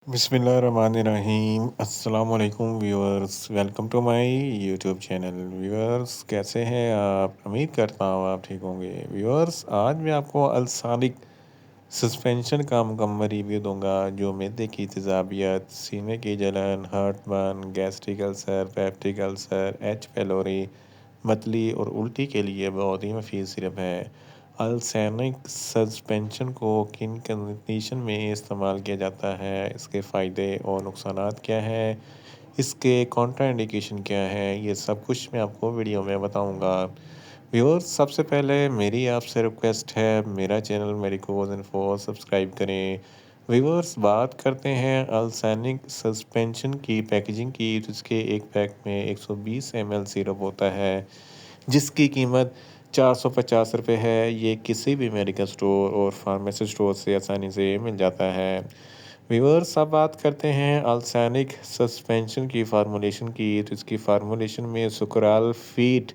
بسم اللہ الرحمن الرحیم السلام علیکم viewers, welcome to my YouTube channel viewers, کیسے ہیں آپ؟ امید کرتا ہوں آپ ٹھیک ہوں گے ویورز۔ آج میں آپ کو السانک سسپینشن کا مکمل ریویو دوں گا، جو معدے کی تیزابیت، سینے کی جلن، ہارٹ برن، گیسٹرک السر، پیپٹک السر، ایچ پیلوری، متلی اور الٹی کے لیے بہت ہی مفید سرپ ہے۔ السینک سسپینشن کو کن کنڈیشن میں استعمال کیا جاتا ہے، اس کے فائدے اور نقصانات کیا ہیں، اس کے کانٹرا انڈیکیشن کیا ہے، یہ سب کچھ میں آپ کو ویڈیو میں بتاؤں گا۔ ویورز، سب سے پہلے میری آپ سے ریکویسٹ ہے، میرا چینل میریکوز انفو سبسکرائب کریں۔ ویورز، بات کرتے ہیں السینک سسپینشن کی پیکیجنگ کی، تو اس کے ایک پیک میں 120 ml سیرپ ہوتا ہے، جس کی قیمت 450 روپے ہے۔ یہ کسی بھی میڈیکل سٹور اور فارمیسی سٹور سے آسانی سے مل جاتا ہے۔ ویورز، اب بات کرتے ہیں السینک سسپینشن کی فارمولیشن کی، تو اس کی فارمولیشن میں سکرال فیٹ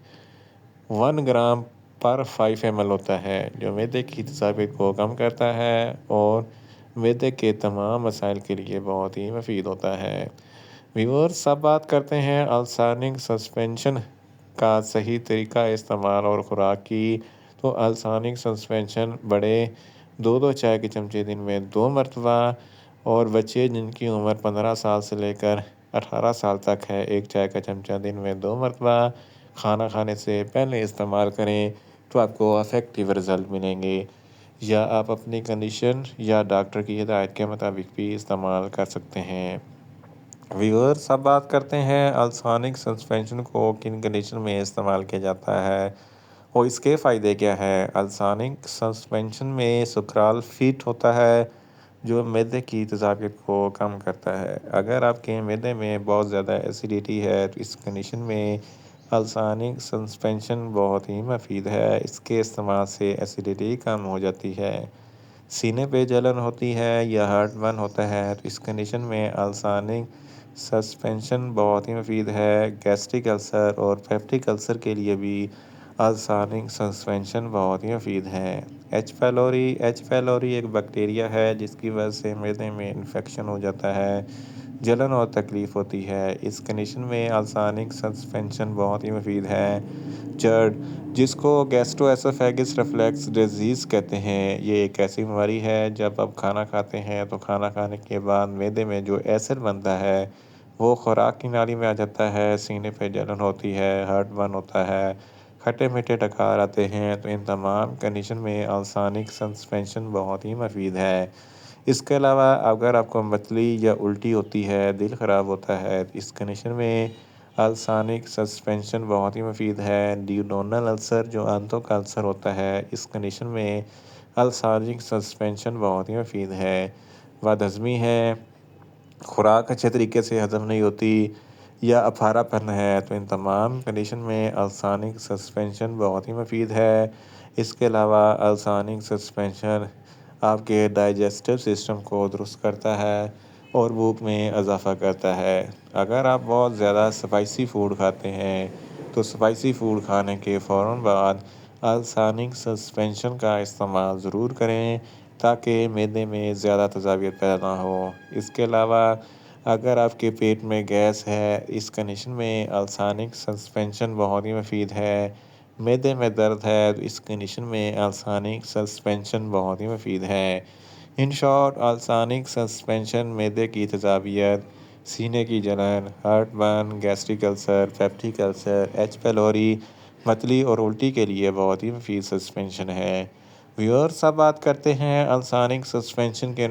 1 گرام پر 5 ml ہوتا ہے، جو معدے کی تیزابیت کو کم کرتا ہے اور معدے کے تمام مسائل کے لیے بہت ہی مفید ہوتا ہے۔ ویورز، اب بات کرتے ہیں السانک سسپینشن کا صحیح طریقہ استعمال اور خوراک کی، تو السانک سسپینشن بڑے 2 چائے کے چمچے دن میں 2 مرتبہ، اور بچے جن کی عمر 15 سال سے لے کر 18 سال تک ہے، 1 چائے کا چمچہ دن میں 2 مرتبہ کھانا کھانے سے پہلے استعمال کریں، تو آپ کو افیکٹیو رزلٹ ملیں گے۔ یا آپ اپنی کنڈیشن یا ڈاکٹر کی ہدایت کے مطابق بھی استعمال کر سکتے ہیں۔ ویورز، اب بات کرتے ہیں السانک سسپینشن کو کن کنڈیشن میں استعمال کیا جاتا ہے اور اس کے فائدے کیا ہیں۔ السانک سسپینشن میں سکرال فیٹ ہوتا ہے، جو معدے کی تیزابیت کو کم کرتا ہے۔ اگر آپ کے معدے میں بہت زیادہ ایسیڈیٹی ہے، تو اس کنڈیشن میں السانک سسپینشن بہت ہی مفید ہے۔ اس کے استعمال سے ایسیڈیٹی کم ہو جاتی ہے۔ سینے پہ جلن ہوتی ہے یا ہارٹ برن ہوتا ہے، تو اس کنڈیشن میں السانک سسپینشن بہت ہی مفید ہے۔ گیسٹرک السر اور پیپٹک السر کے لیے بھی السانک سسپینشن بہت ہی مفید ہے۔ ایچ پیلوری ایک بیکٹیریا ہے جس کی وجہ سے معدے میں انفیکشن ہو جاتا ہے، جلن اور تکلیف ہوتی ہے۔ اس کنڈیشن میں السانک سسپینشن بہت ہی مفید ہے۔ جرڈ، جس کو گیسٹرو ایسوفیگس ریفلیکس ڈیزیز کہتے ہیں، یہ ایک ایسی بیماری ہے جب آپ کھانا کھاتے ہیں تو کھانا کھانے کے بعد معدے میں جو ایسڈ بنتا ہے وہ خوراک کی نالی میں آ جاتا ہے، سینے پہ جلن ہوتی ہے، ہارٹ برن ہوتا ہے، کھٹے میٹھے ڈکار آتے ہیں، تو ان تمام کنڈیشن میں السانک سسپینشن بہت ہی مفید ہے۔ اس کے علاوہ اگر آپ کو متلی یا الٹی ہوتی ہے، دل خراب ہوتا ہے، تو اس کنڈیشن میں السانک سسپینشن بہت ہی مفید ہے۔ ڈیوڈونل السر، جو آنتوں کا السر ہوتا ہے، اس کنڈیشن میں السانک سسپینشن بہت ہی مفید ہے۔ بد ہضمی ہے، خوراک اچھے طریقے سے ہضم نہیں ہوتی، یا اپھارا پن ہے، تو ان تمام کنڈیشن میں السانک سسپینشن بہت ہی مفید ہے۔ اس کے علاوہ السانک سسپینشن آپ کے ڈائجسٹو سسٹم کو درست کرتا ہے اور بھوک میں اضافہ کرتا ہے۔ اگر آپ بہت زیادہ اسپائسی فوڈ کھاتے ہیں، تو اسپائسی فوڈ کھانے کے فوراً بعد السانک سسپینشن کا استعمال ضرور کریں، تاکہ معدے میں زیادہ تیزابیت پیدا نہ ہو۔ اس کے علاوہ اگر آپ کے پیٹ میں گیس ہے، اس کنڈیشن میں السانک سسپینشن بہت ہی مفید ہے۔ معدے میں درد ہے، تو اس کنڈیشن میں السانک سسپینشن بہت ہی مفید ہے۔ ان شارٹ، السانک سسپینشن معدے کی تیزابیت، سینے کی جلن، ہارٹ برن، گیسٹرک السر، پیپٹک السر، ایچ پیلوری، متلی اور الٹی کے لیے بہت ہی مفید سسپینشن ہے۔ ویورز، اب بات کرتے ہیں السانک سسپینشن کے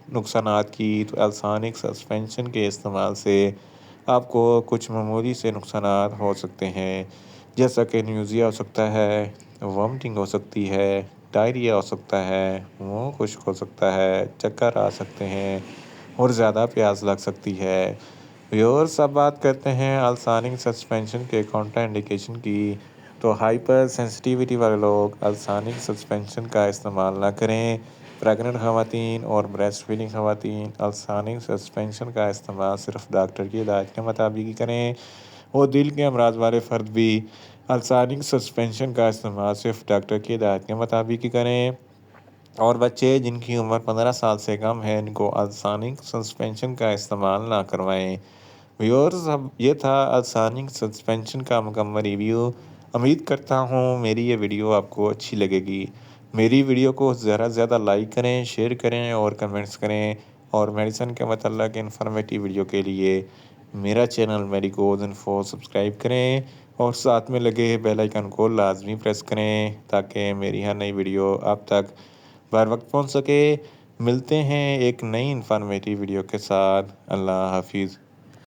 نقصانات کی، تو السانک سسپینشن کے استعمال سے آپ کو کچھ معمولی سے نقصانات ہو سکتے ہیں، جیسا کہ نیوزیا ہو سکتا ہے، وامٹنگ ہو سکتی ہے، ڈائریا ہو سکتا ہے، منہ خشک ہو سکتا ہے، چکر آ سکتے ہیں اور زیادہ پیاس لگ سکتی ہے۔ ویورز، اب بات کرتے ہیں السانک سسپینشن کے کانٹرا انڈیکیشن کی، تو ہائپر سینسٹیویٹی والے لوگ السانک سسپینشن کا استعمال نہ کریں۔ پریگننٹ خواتین اور بریسٹ فیڈنگ خواتین السانک سسپینشن کا استعمال صرف ڈاکٹر کی ہدایت کے مطابق ہی کریں، اور دل کے امراض والے فرد بھی السانک سسپینشن کا استعمال صرف ڈاکٹر کی ہدایت کے مطابق ہی کریں۔ اور بچے جن کی عمر 15 سال سے کم ہے ان کو السانک سسپینشن کا استعمال نہ کروائیں۔ ویورز، اب یہ تھا السانک سسپینشن کا مکمل ریویو۔ امید کرتا ہوں میری یہ ویڈیو آپ کو اچھی لگے گی۔ میری ویڈیو کو زیادہ سے زیادہ لائک کریں، شیئر کریں اور کمنٹس کریں، اور میڈیسن کے متعلق انفارمیٹیو ویڈیو کے لیے میرا چینل میریگوز انفو سبسکرائب کریں اور ساتھ میں لگے بیل آئیکن کو لازمی پریس کریں تاکہ میری ہر نئی ویڈیو آپ تک بر وقت پہنچ سکے۔ ملتے ہیں ایک نئی انفارمیٹیو ویڈیو کے ساتھ۔ اللہ حافظ۔